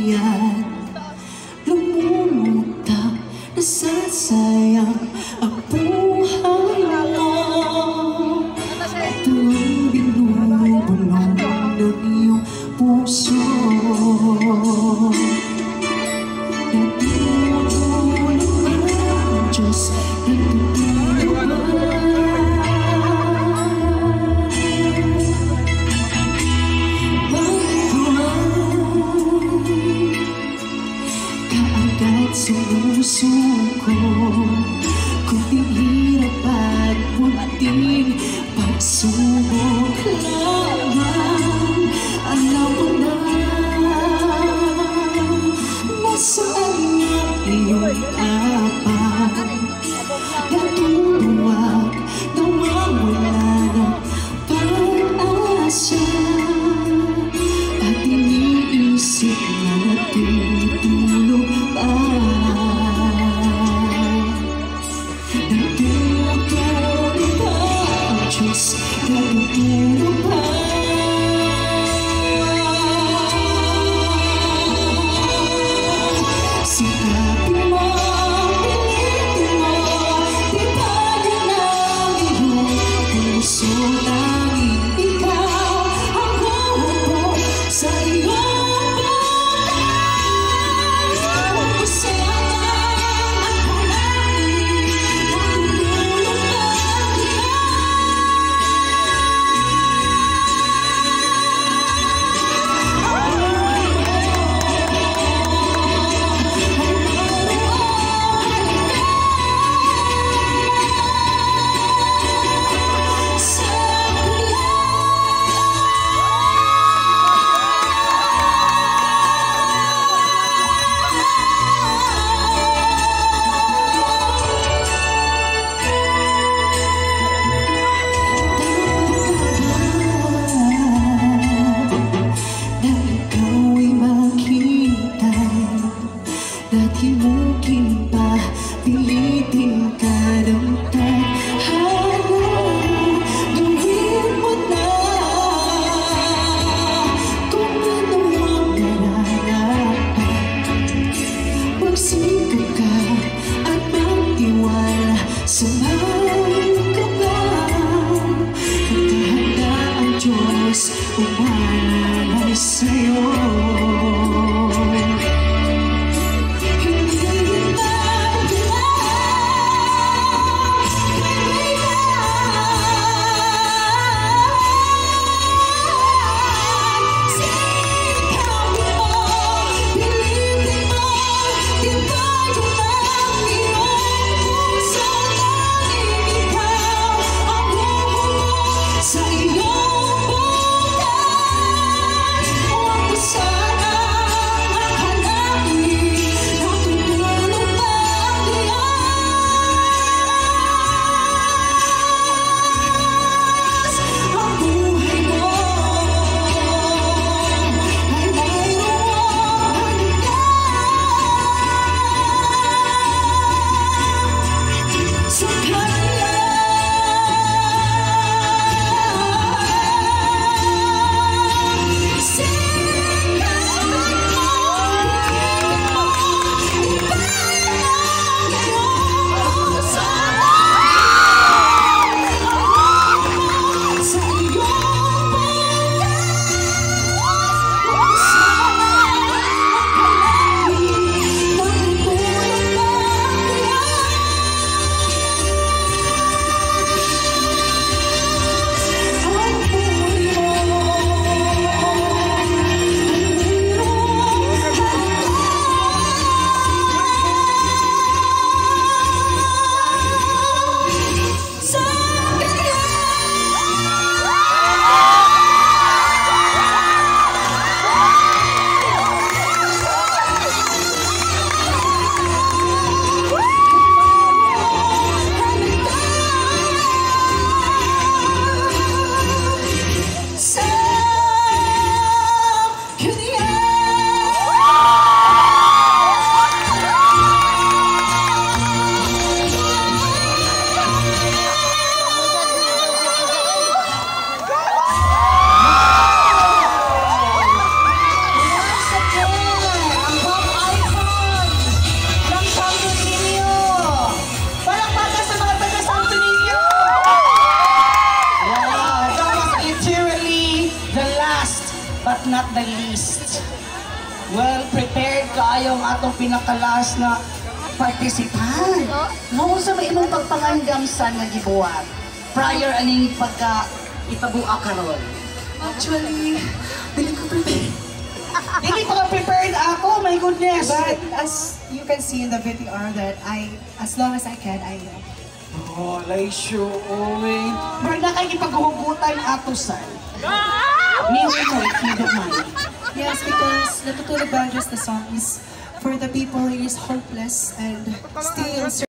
payat, lumulutang, nasasayang ang buhay mo. Ito ang binubulong ng iyong puso. Natutulog ang Diyos, natutulog sumusuko kung ihirap at munting pagsubok lamang. Alam mo na nasaan ang iyong tapang, natutuwag, nawawala ng pag-asa, at iniisip na natutulog pa. Natutulog pa ang Diyos, natutulog pa. Well, prepared kayo ang atong pinakalas na participant. Mo sa may imong pagpangandam sa nga gibuhat prior aning pagka ipabua karon. Actually, dili ko prepared. Dili pa ka prepared ako, my goodness. But as you can see in the VTR that as long as I can, I will. Oh, Laisyo, oy. Pero na kayo ipaghuhugutan ato, sir. Meaning mo, if you don't mind. Yes, because Natutulog Bandres, the song is for the people who is hopeless and still